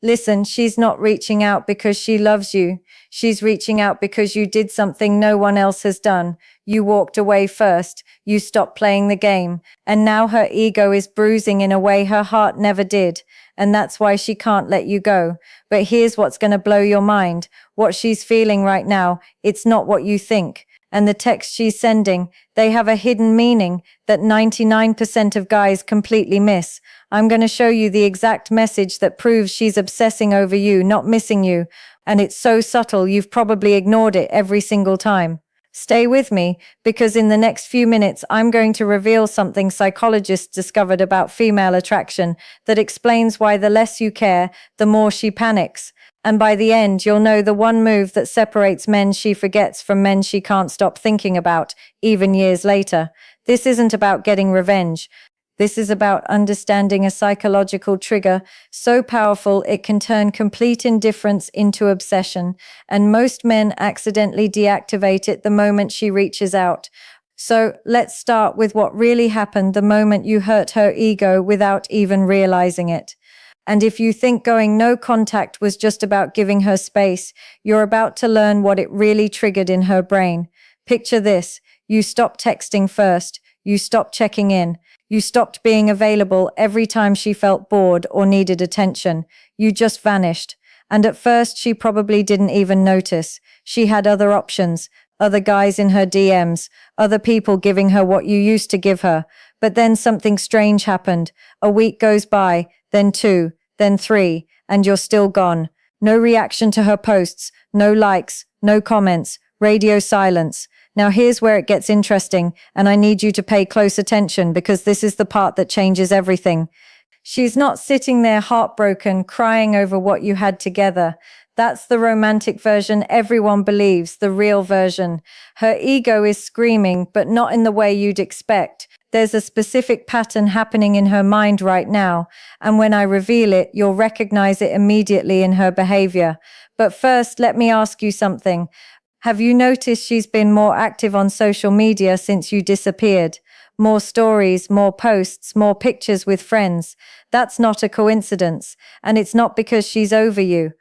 Listen, she's not reaching out because she loves you. She's reaching out because you did something no one else has done. You walked away first. You stopped playing the game. And now her ego is bruising in a way her heart never did. And that's why she can't let you go. But here's what's going to blow your mind. What she's feeling right now, it's not what you think. And the text she's sending, they have a hidden meaning that 99% of guys completely miss. I'm going to show you the exact message that proves she's obsessing over you, not missing you. And it's so subtle, you've probably ignored it every single time. Stay with me, because in the next few minutes, I'm going to reveal something psychologists discovered about female attraction that explains why the less you care, the more she panics. And by the end, you'll know the one move that separates men she forgets from men she can't stop thinking about, even years later. This isn't about getting revenge. This is about understanding a psychological trigger so powerful it can turn complete indifference into obsession, and most men accidentally deactivate it the moment she reaches out. So let's start with what really happened the moment you hurt her ego without even realizing it. And if you think going no contact was just about giving her space, you're about to learn what it really triggered in her brain. Picture this. You stopped texting first. You stopped checking in. You stopped being available every time she felt bored or needed attention. You just vanished. And at first, she probably didn't even notice. She had other options, other guys in her DMs, other people giving her what you used to give her. But then something strange happened. A week goes by, then 2, then 3, and you're still gone. No reaction to her posts, no likes, no comments, radio silence. Now here's where it gets interesting, and I need you to pay close attention because this is the part that changes everything. She's not sitting there heartbroken, crying over what you had together. That's the romantic version everyone believes, the real version. Her ego is screaming, but not in the way you'd expect. There's a specific pattern happening in her mind right now, and when I reveal it, you'll recognize it immediately in her behavior. But first, let me ask you something. Have you noticed she's been more active on social media since you disappeared? More stories, more posts, more pictures with friends. That's not a coincidence, and it's not because she's over you.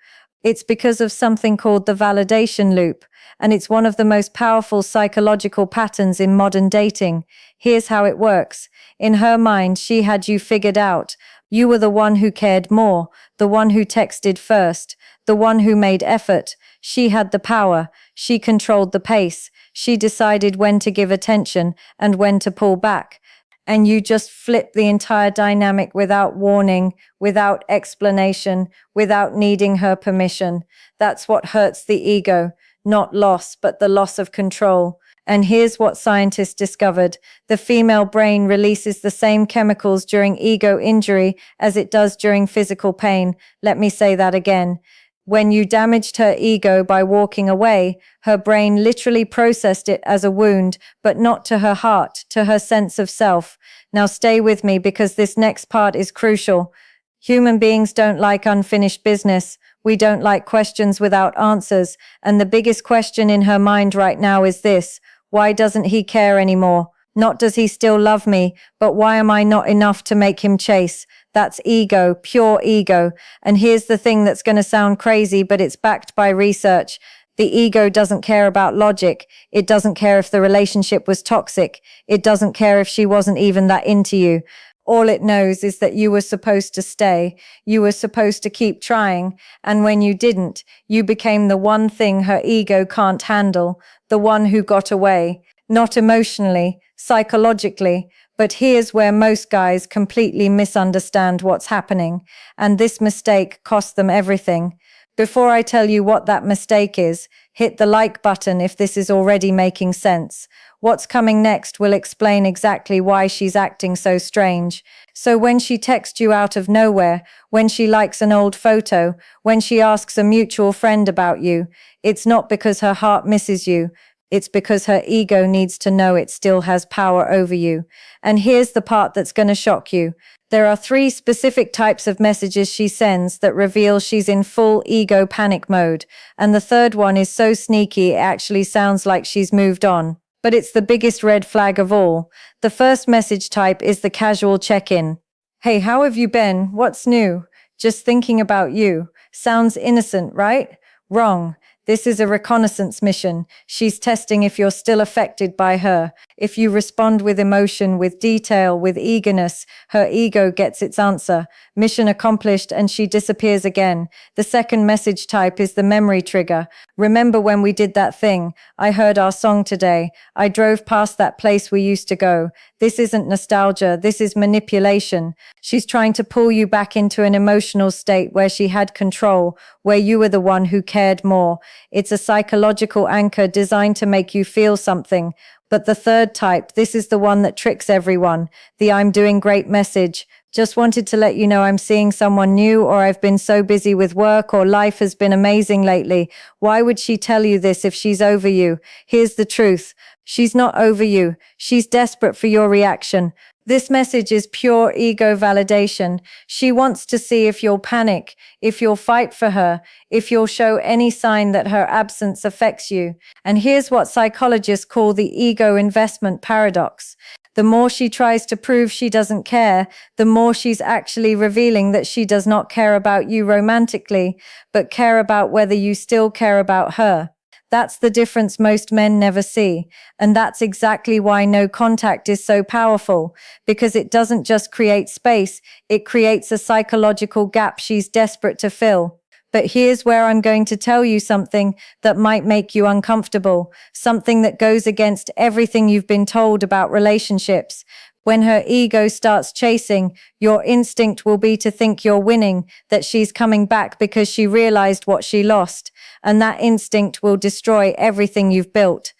It's because of something called the validation loop, and it's one of the most powerful psychological patterns in modern dating. Here's how it works. In her mind, she had you figured out. You were the one who cared more, the one who texted first, the one who made effort. She had the power. She controlled the pace. She decided when to give attention and when to pull back. And you just flipped the entire dynamic without warning, without explanation, without needing her permission. That's what hurts the ego. Not loss, but the loss of control. And here's what scientists discovered. The female brain releases the same chemicals during ego injury as it does during physical pain. Let me say that again. When you damaged her ego by walking away, her brain literally processed it as a wound, but not to her heart, to her sense of self. Now stay with me because this next part is crucial. Human beings don't like unfinished business. We don't like questions without answers. And the biggest question in her mind right now is this: why doesn't he care anymore? Not does he still love me, but why am I not enough to make him chase? That's ego, pure ego. And here's the thing that's going to sound crazy, but it's backed by research. The ego doesn't care about logic. It doesn't care if the relationship was toxic. It doesn't care if she wasn't even that into you. All it knows is that you were supposed to stay. You were supposed to keep trying. And when you didn't, you became the one thing her ego can't handle, the one who got away. Not emotionally, psychologically, but here's where most guys completely misunderstand what's happening, and this mistake cost them everything. Before I tell you what that mistake is, hit the like button if this is already making sense. What's coming next will explain exactly why she's acting so strange. So when she texts you out of nowhere, when she likes an old photo, when she asks a mutual friend about you, it's not because her heart misses you. It's because her ego needs to know it still has power over you. And here's the part that's going to shock you. There are 3 specific types of messages she sends that reveal she's in full ego panic mode. And the third one is so sneaky it actually sounds like she's moved on. But it's the biggest red flag of all. The first message type is the casual check-in. Hey, how have you been? What's new? just thinking about you. Sounds innocent, right? Wrong. This is a reconnaissance mission. She's testing if you're still affected by her. If you respond with emotion, with detail, with eagerness, her ego gets its answer. Mission accomplished, and she disappears again. The second message type is the memory trigger. Remember when we did that thing? I heard our song today. I drove past that place we used to go. This isn't nostalgia, this is manipulation. She's trying to pull you back into an emotional state where she had control, where you were the one who cared more. It's a psychological anchor designed to make you feel something. But the third type, this is the one that tricks everyone. The I'm doing great message. Just wanted to let you know I'm seeing someone new, or I've been so busy with work, or life has been amazing lately. Why would she tell you this if she's over you? Here's the truth. She's not over you. She's desperate for your reaction. This message is pure ego validation. She wants to see if you'll panic, if you'll fight for her, if you'll show any sign that her absence affects you. And here's what psychologists call the ego investment paradox. The more she tries to prove she doesn't care, the more she's actually revealing that she does not care about you romantically, but care about whether you still care about her. That's the difference most men never see. And that's exactly why no contact is so powerful, because it doesn't just create space, it creates a psychological gap she's desperate to fill. But here's where I'm going to tell you something that might make you uncomfortable, something that goes against everything you've been told about relationships. When her ego starts chasing, your instinct will be to think you're winning, that she's coming back because she realized what she lost. And that instinct will destroy everything you've built.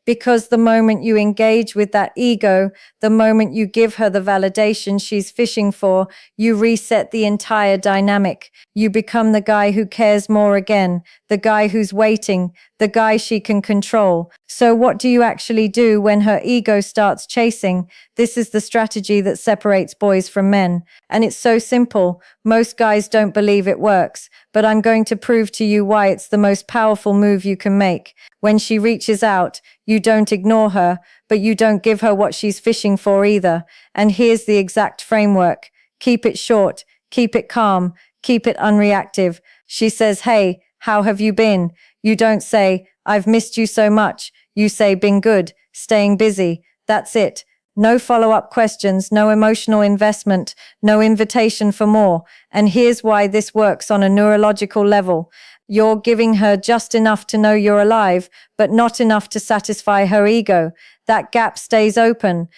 Because the moment you engage with that ego, the moment you give her the validation she's fishing for, you reset the entire dynamic. You become the guy who cares more again, the guy who's waiting, the guy she can control. So what do you actually do when her ego starts chasing? This is the strategy that separates boys from men. And it's so simple. Most guys don't believe it works, but I'm going to prove to you why it's the most powerful move you can make. When she reaches out, you don't ignore her, but you don't give her what she's fishing for either. And here's the exact framework. Keep it short, keep it calm, keep it unreactive. She says, "Hey, how have you been?" You don't say, "I've missed you so much." You say, "Been good, staying busy." That's it. No follow-up questions, no emotional investment, no invitation for more. And here's why this works on a neurological level. You're giving her just enough to know you're alive, but not enough to satisfy her ego. That gap stays open.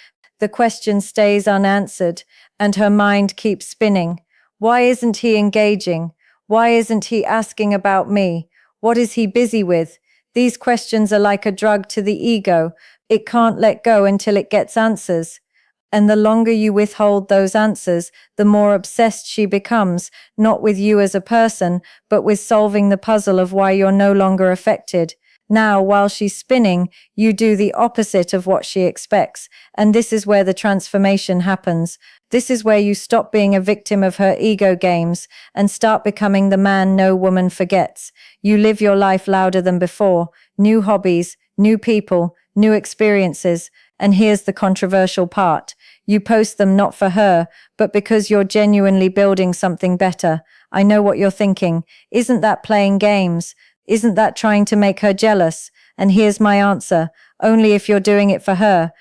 The question stays unanswered, and her mind keeps spinning. Why isn't he engaging? Why isn't he asking about me? What is he busy with? These questions are like a drug to the ego. It can't let go until it gets answers. And the longer you withhold those answers, the more obsessed she becomes, not with you as a person, but with solving the puzzle of why you're no longer affected. Now, while she's spinning, you do the opposite of what she expects. And this is where the transformation happens. This is where you stop being a victim of her ego games and start becoming the man no woman forgets. You live your life louder than before. New hobbies, new people, new experiences. And here's the controversial part. You post them not for her, but because you're genuinely building something better. I know what you're thinking. Isn't that playing games? Isn't that trying to make her jealous? And here's my answer. Only if you're doing it for her.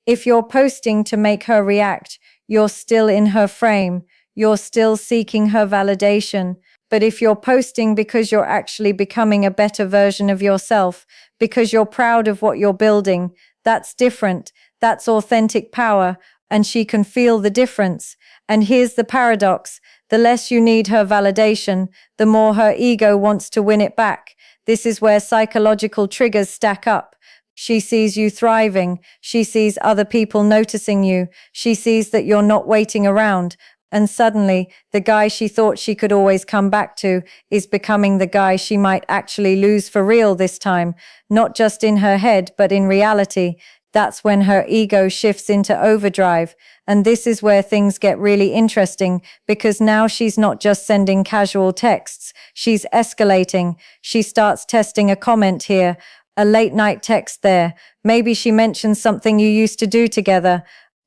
If you're posting to make her react, you're still in her frame. You're still seeking her validation. But if you're posting because you're actually becoming a better version of yourself, because you're proud of what you're building, that's different. That's authentic power, and she can feel the difference. And here's the paradox. The less you need her validation, the more her ego wants to win it back. This is where psychological triggers stack up. She sees you thriving. She sees other people noticing you. She sees that you're not waiting around. And suddenly, the guy she thought she could always come back to is becoming the guy she might actually lose for real this time, not just in her head, but in reality. That's when her ego shifts into overdrive. And this is where things get really interesting, because now she's not just sending casual texts, she's escalating. She starts testing a comment here, a late night text there. Maybe she mentions something you used to do together.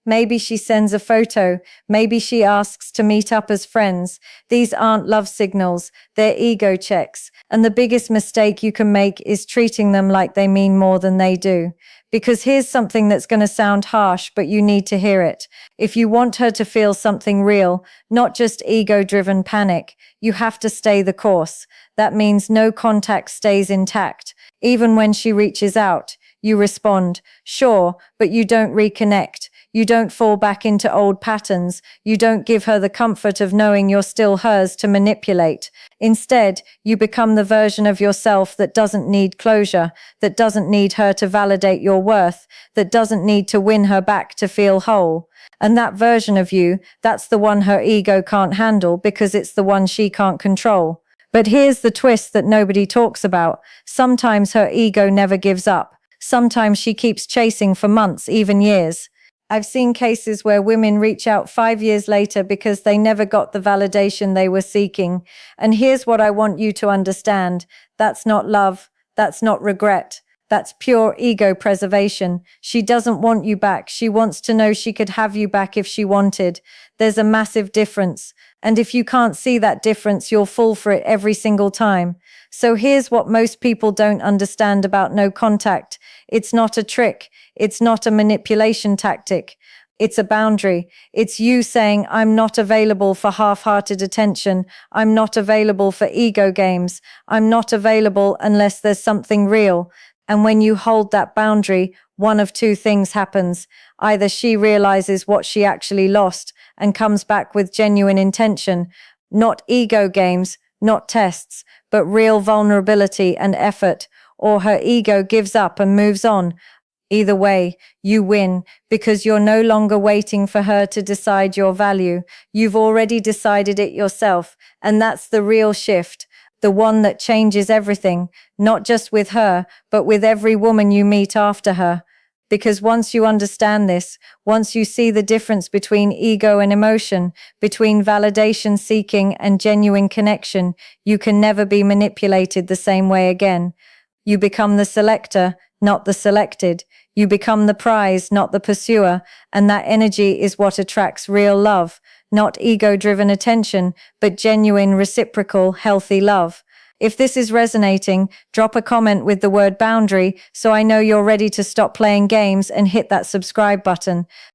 Maybe she sends a photo. Maybe she asks to meet up as friends. These aren't love signals, they're ego checks. And the biggest mistake you can make is treating them like they mean more than they do. Because here's something that's going to sound harsh, but you need to hear it. If you want her to feel something real, not just ego-driven panic, you have to stay the course. That means no contact stays intact. Even when she reaches out, you respond, sure, but you don't reconnect. You don't fall back into old patterns. You don't give her the comfort of knowing you're still hers to manipulate. Instead, you become the version of yourself that doesn't need closure, that doesn't need her to validate your worth, that doesn't need to win her back to feel whole. And that version of you, that's the one her ego can't handle because it's the one she can't control. But here's the twist that nobody talks about. Sometimes her ego never gives up. Sometimes she keeps chasing for months, even years. I've seen cases where women reach out 5 years later because they never got the validation they were seeking. And here's what I want you to understand. That's not love. That's not regret. That's pure ego preservation. She doesn't want you back. She wants to know she could have you back if she wanted. There's a massive difference. And if you can't see that difference, you'll fall for it every single time. So here's what most people don't understand about no contact. It's not a trick. It's not a manipulation tactic. It's a boundary. It's you saying, I'm not available for half-hearted attention. I'm not available for ego games. I'm not available unless there's something real. And when you hold that boundary, one of two things happens. Either she realizes what she actually lost and comes back with genuine intention, not ego games, not tests, but real vulnerability and effort, or her ego gives up and moves on. Either way, you win because you're no longer waiting for her to decide your value. You've already decided it yourself, and that's the real shift. The one that changes everything, not just with her, but with every woman you meet after her. Because once you understand this, once you see the difference between ego and emotion, between validation seeking and genuine connection, you can never be manipulated the same way again. You become the selector, not the selected. You become the prize, not the pursuer, and that energy is what attracts real love. Not ego-driven attention, but genuine, reciprocal, healthy love. If this is resonating, drop a comment with the word boundary so I know you're ready to stop playing games and hit that subscribe button.